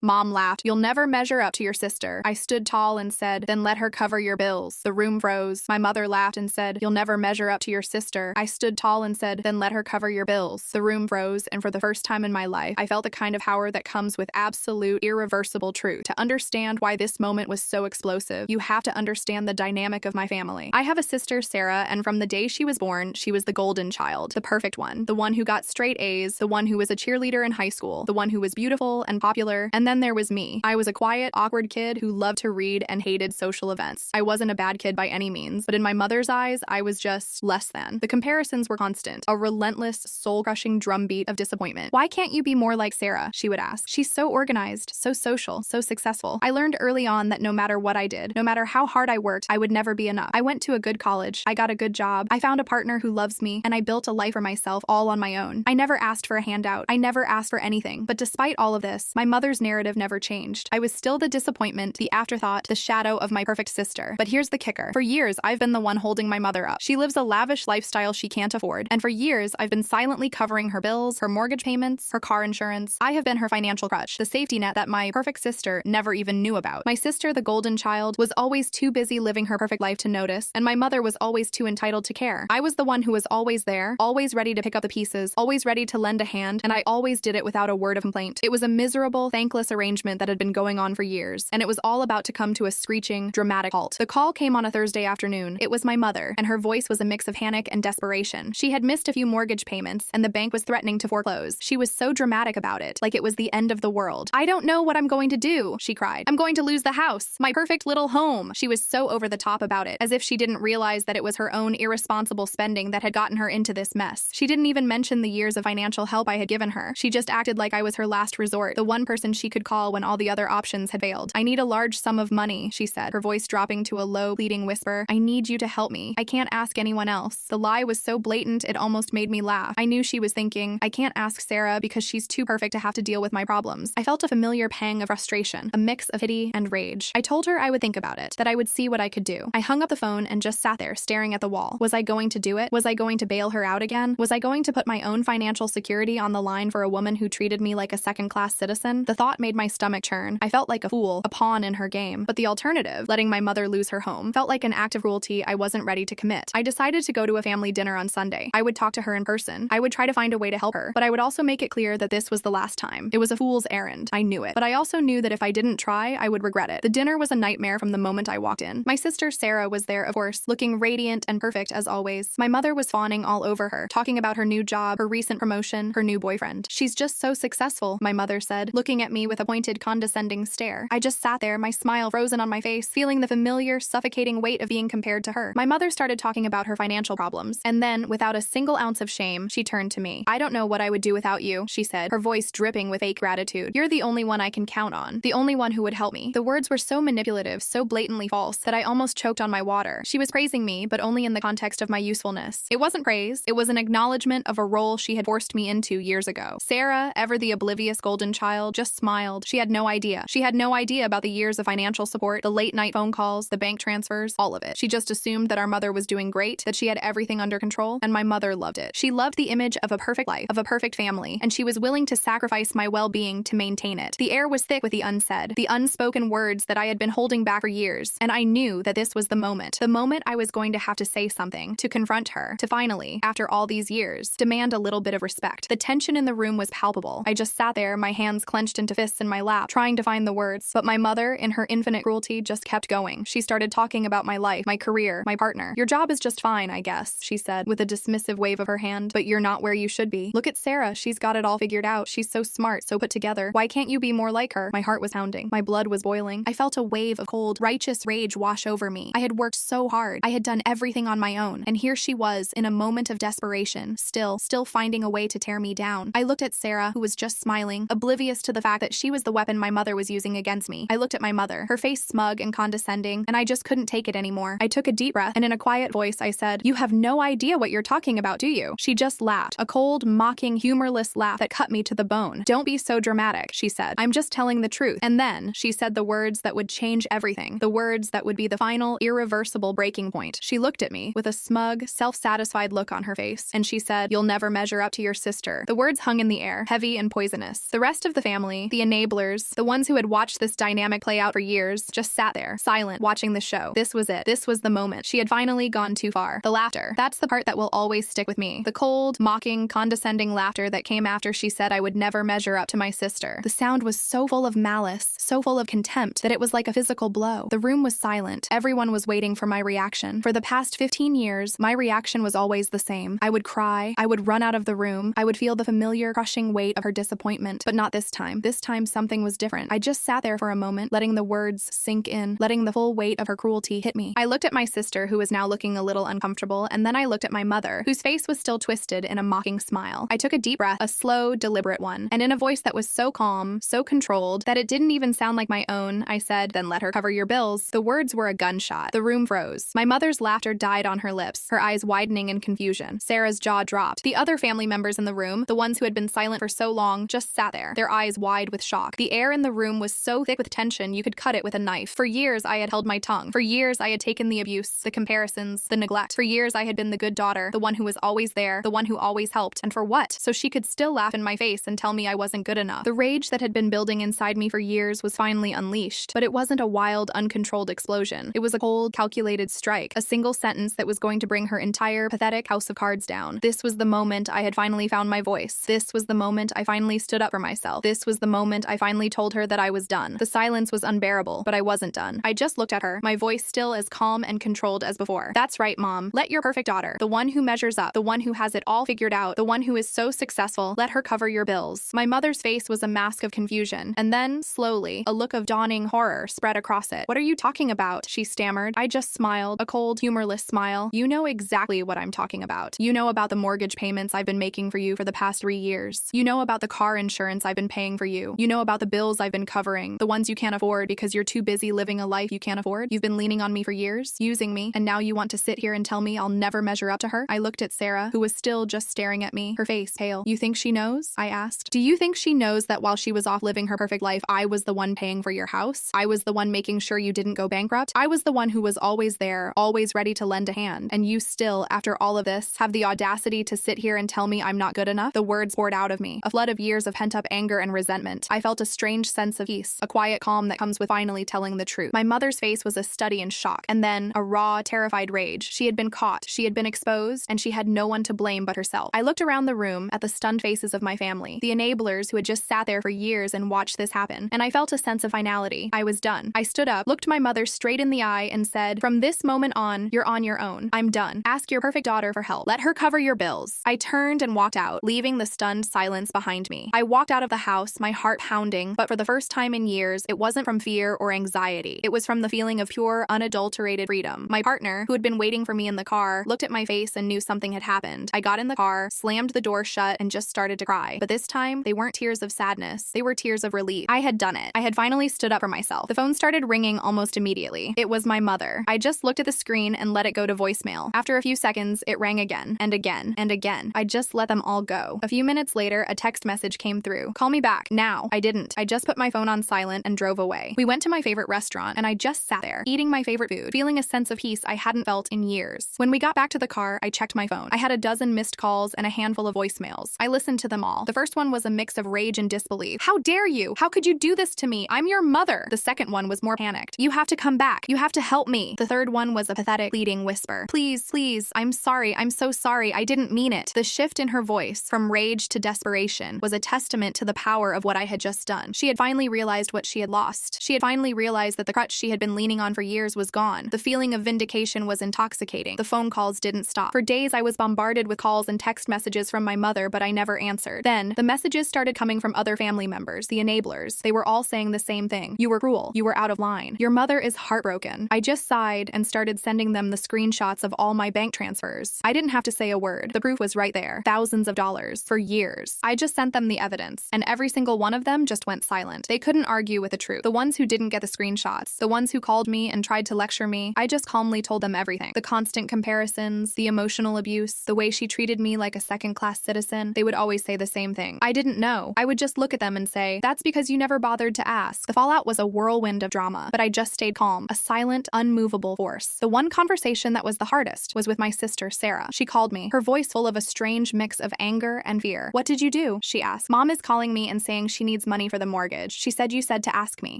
Mom laughed. You'll never measure up to your sister. I stood tall and said, then let her cover your bills. The room froze. My mother laughed and said, you'll never measure up to your sister. I stood tall and said, then let her cover your bills. The room froze, and for the first time in my life, I felt the kind of power that comes with absolute, irreversible truth. To understand why this moment was so explosive, you have to understand the dynamic of my family. I have a sister, Sarah, and from the day she was born, she was the golden child, the perfect one, the one who got straight A's, the one who was a cheerleader in high school, the one who was beautiful and popular, and then there was me. I was a quiet, awkward kid who loved to read and hated social events. I wasn't a bad kid by any means, but in my mother's eyes, I was just less than. The comparisons were constant, a relentless, soul-crushing drumbeat of disappointment. Why can't you be more like Sarah? She would ask. She's so organized, so social, so successful. I learned early on that no matter what I did, no matter how hard I worked, I would never be enough. I went to a good college, I got a good job, I found a partner who loves me, and I built a life for myself all on my own. I never asked for a handout. I never asked for anything. But despite all of this, my mother's narrative never changed. I was still the disappointment, the afterthought, the shadow of my perfect sister. But here's the kicker. For years, I've been the one holding my mother up. She lives a lavish lifestyle she can't afford, and for years, I've been silently covering her bills, her mortgage payments, her car insurance. I have been her financial crutch, the safety net that my perfect sister never even knew about. My sister, the golden child, was always too busy living her perfect life to notice, and my mother was always too entitled to care. I was the one who was always there, always ready to pick up the pieces, always ready to lend a hand, and I always did it without a word of complaint. It was a miserable, thankless arrangement that had been going on for years, and it was all about to come to a screeching, dramatic halt. The call came on a Thursday afternoon. It was my mother, and her voice was a mix of panic and desperation. She had missed a few mortgage payments, and the bank was threatening to foreclose. She was so dramatic about it, like it was the end of the world. I don't know what I'm going to do, she cried. I'm going to lose the house, my perfect little home. She was so over the top about it, as if she didn't realize that it was her own irresponsible spending that had gotten her into this mess. She didn't even mention the years of financial help I had given her. She just acted like I was her last resort, the one person she could call when all the other options had failed. I need a large sum of money, she said, her voice dropping to a low, pleading whisper. I need you to help me. I can't ask anyone else. The lie was so blatant it almost made me laugh. I knew she was thinking, I can't ask Sarah because she's too perfect to have to deal with my problems. I felt a familiar pang of frustration, a mix of pity and rage. I told her I would think about it, that I would see what I could do. I hung up the phone and just sat there staring at the wall. Was I going to do it? Was I going to bail her out again? Was I going to put my own financial security on the line for a woman who treated me like a second-class citizen? The thought made my stomach churn. I felt like a fool, a pawn in her game. But the alternative, letting my mother lose her home, felt like an act of cruelty I wasn't ready to commit. I decided to go to a family dinner on Sunday. I would talk to her in person. I would try to find a way to help her, but I would also make it clear that this was the last time. It was a fool's errand. I knew it. But I also knew that if I didn't try, I would regret it. The dinner was a nightmare from the moment I walked in. My sister Sarah was there, of course, looking radiant and perfect as always. My mother was fawning all over her, talking about her new job, her recent promotion, her new boyfriend. She's just so successful, my mother said, looking at me with a pointed, condescending stare. I just sat there, my smile frozen on my face, feeling the familiar, suffocating weight of being compared to her. My mother started talking about her financial problems, and then, without a single ounce of shame, she turned to me. I don't know what I would do without you, she said, her voice dripping with fake gratitude. You're the only one I can count on, the only one who would help me. The words were so manipulative, so blatantly false, that I almost choked on my water. She was praising me, but only in the context of my usefulness. It wasn't praise, it was an acknowledgement of a role she had forced me into years ago. Sarah, ever the oblivious golden child, just smiled. She had no idea. She had no idea about the years of financial support, the late-night phone calls, the bank transfers, all of it. She just assumed that our mother was doing great, that she had everything under control, and my mother loved it. She loved the image of a perfect life, of a perfect family, and she was willing to sacrifice my well-being to maintain it. The air was thick with the unsaid, the unspoken words that I had been holding back for years, and I knew that this was the moment I was going to have to say something, to confront her, to finally, after all these years, demand a little bit of respect. The tension in the room was palpable. I just sat there, my hands clenched into fists in my lap, trying to find the words, but my mother, in her infinite cruelty, just kept going. She started talking about my life, my career, my partner. Your job is just fine, I guess, she said, with a dismissive wave of her hand, but you're not where you should be. Look at Sarah, she's got it all figured out. She's so smart, so put together. Why can't you be more like her? My heart was pounding. My blood was boiling. I felt a wave of cold, righteous rage wash over me. I had worked so hard. I had done everything on my own, and here she was, in a moment of desperation, still finding a way to tear me down. I looked at Sarah, who was just smiling, oblivious to the fact that she was the weapon my mother was using against me. I looked at my mother, her face smug and condescending, and I just couldn't take it anymore. I took a deep breath, and in a quiet voice I said, "You have no idea what you're talking about, do you?" She just laughed, a cold, mocking, humorless laugh that cut me to the bone. "Don't be so dramatic," she said. "I'm just telling the truth." And then she said the words that would change everything, the words that would be the final, irreversible breaking point. She looked at me with a smug, self-satisfied look on her face, and she said, "You'll never measure up to your sister." The words hung in the air, heavy and poisonous. The rest of the family, the enablers, the ones who had watched this dynamic play out for years, just sat there, silent, watching the show. This was it. This was the moment. She had finally gone too far. The laughter. That's the part that will always stick with me. The cold, mocking, condescending laughter that came after she said I would never measure up to my sister. The sound was so full of malice, so full of contempt, that it was like a physical blow. The room was silent. Everyone was waiting for my reaction. For the past 15 years, my reaction was always the same. I would cry. I would run out of the room. I would feel the familiar, crushing weight of her disappointment. But not this time. This time, something was different. I just sat there for a moment, letting the words sink in, letting the full weight of her cruelty hit me. I looked at my sister, who was now looking a little uncomfortable, and then I looked at my mother, whose face was still twisted in a mocking smile. I took a deep breath, a slow, deliberate one, and in a voice that was so calm, so controlled, that it didn't even sound like my own, I said, "Then let her cover your bills." The words were a gunshot. The room froze. My mother's laughter died on her lips, her eyes widening in confusion. Sarah's jaw dropped. The other family members in the room, the ones who had been silent for so long, just sat there, their eyes wide with shock. The air in the room was so thick with tension you could cut it with a knife. For years, I had held my tongue. For years, I had taken the abuse, the comparisons, the neglect. For years, I had been the good daughter, the one who was always there, the one who always helped. And for what? So she could still laugh in my face and tell me I wasn't good enough. The rage that had been building inside me for years was finally unleashed. But it wasn't a wild, uncontrolled explosion. It was a cold, calculated strike, a single sentence that was going to bring her entire pathetic house of cards down. This was the moment I had finally found my voice. This was the moment I finally stood up for myself. This was the moment I finally told her that I was done. The silence was unbearable, but I wasn't done. I just looked at her, my voice still as calm and controlled as before. "That's right, Mom. Let your perfect daughter, the one who measures up, the one who has it all figured out, the one who is so successful, let her cover your bills." My mother's face was a mask of confusion, and then, slowly, a look of dawning horror spread across it. "What are you talking about?" she stammered. I just smiled, a cold, humorless smile. "You know exactly what I'm talking about. You know about the mortgage payments I've been making for you for the past 3 years. You know about the car insurance I've been paying for you. You know about the bills I've been covering, the ones you can't afford because you're too busy living a life you can't afford. You've been leaning on me for years, using me, and now you want to sit here and tell me I'll never measure up to her?" I looked at Sarah, who was still just staring at me, her face pale. "You think she knows?" I asked. "Do you think she knows that while she was off living her perfect life, I was the one paying for your house? I was the one making sure you didn't go bankrupt? I was the one who was always there, always ready to lend a hand. And you still, after all of this, have the audacity to sit here and tell me I'm not good enough?" The words poured out of me, a flood of years of pent-up anger and resentment. I felt a strange sense of peace, a quiet calm that comes with finally telling the truth. My mother's face was a study in shock, and then a raw, terrified rage. She had been caught, she had been exposed, and she had no one to blame but herself. I looked around the room at the stunned faces of my family, the enablers who had just sat there for years and watched this happen, and I felt a sense of finality. I was done. I stood up, looked my mother straight in the eye, and said, "From this moment on, you're on your own. I'm done. Ask your perfect daughter for help. Let her cover your bills." I turned and walked out, leaving the stunned silence behind me. I walked out of the house, my heart pounding, but for the first time in years, it wasn't from fear or anxiety. It was from the feeling of pure, unadulterated freedom. My partner, who had been waiting for me in the car, looked at my face and knew something had happened. I got in the car, slammed the door shut, and just started to cry. But this time, they weren't tears of sadness. They were tears of relief. I had done it. I had finally stood up for myself. The phone started ringing almost immediately. It was my mother. I just looked at the screen and let it go to voicemail. After a few seconds, it rang again, and again, and again. I just let them all go. A few minutes later, a text message came through. "Call me back, now." I didn't. I just put my phone on silent and drove away. We went to my favorite restaurant, and I just sat there, eating my favorite food, feeling a sense of peace I hadn't felt in years. When we got back to the car, I checked my phone. I had a dozen missed calls and a handful of voicemails. I listened to them all. The first one was a mix of rage and disbelief. "How dare you? How could you do this to me? I'm your mother." The second one was more panicked. "You have to come back. You have to help me." The third one was a pathetic, pleading whisper. "Please, please, I'm sorry. I'm so sorry. I didn't mean it." The shift in her voice, from rage to desperation, was a testament to the power of what I had just done. She had finally realized what she had lost. She had finally realized that the crutch she had been leaning on for years was gone. The feeling of vindication was intoxicating. The phone calls didn't stop. For days, I was bombarded with calls and text messages from my mother, but I never answered. Then, the messages started coming from other family members, the enablers. They were all saying the same thing. "You were cruel. You were out of line. Your mother is heartbroken." I just sighed and started sending them the screenshots of all my bank transfers. I didn't have to say a word. The proof was right there. Thousands of dollars. For years. I just sent them the evidence, and every single one of them just went silent. They couldn't argue with the truth. The ones who didn't get the screenshots, the ones who called me and tried to lecture me, I just calmly told them everything. The constant comparisons, the emotional abuse, the way she treated me like a second-class citizen, they would always say the same thing. I didn't know. I would just look at them and say, "That's because you never bothered to ask." The fallout was a whirlwind of drama, but I just stayed calm, a silent, unmovable force. The one conversation that was the hardest was with my sister, Sarah. She called me, her voice full of a strange mix of anger and fear. "What did you do?" she asked. "Mom is calling me and saying she needs needs money for the mortgage. She said you said to ask me.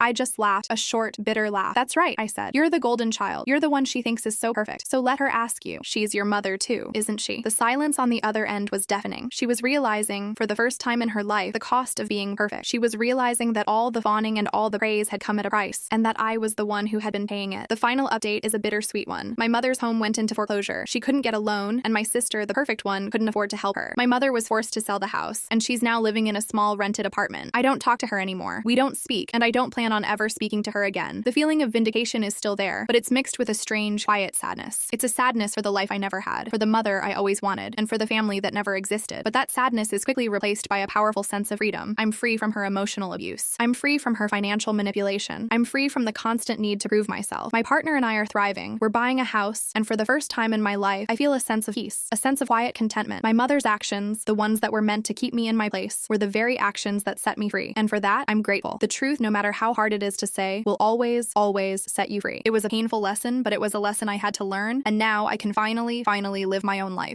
I just laughed, a short, bitter laugh. That's right, I said. You're the golden child. You're the one she thinks is so perfect. So let her ask you. She's your mother too, isn't she? The silence on the other end was deafening. She was realizing, for the first time in her life, the cost of being perfect. She was realizing that all the fawning and all the praise had come at a price, and that I was the one who had been paying it. The final update is a bittersweet one. My mother's home went into foreclosure. She couldn't get a loan, and my sister, the perfect one, couldn't afford to help her. My mother was forced to sell the house, and she's now living in a small rented apartment. I don't talk to her anymore. We don't speak, and I don't plan on ever speaking to her again. The feeling of vindication is still there, but it's mixed with a strange, quiet sadness. It's a sadness for the life I never had, for the mother I always wanted, and for the family that never existed. But that sadness is quickly replaced by a powerful sense of freedom. I'm free from her emotional abuse. I'm free from her financial manipulation. I'm free from the constant need to prove myself. My partner and I are thriving. We're buying a house, and for the first time in my life, I feel a sense of peace, a sense of quiet contentment. My mother's actions, the ones that were meant to keep me in my place, were the very actions that set me free. And for that, I'm grateful. The truth, no matter how hard it is to say, will always, always set you free. It was a painful lesson, but it was a lesson I had to learn, and now I can finally live my own life.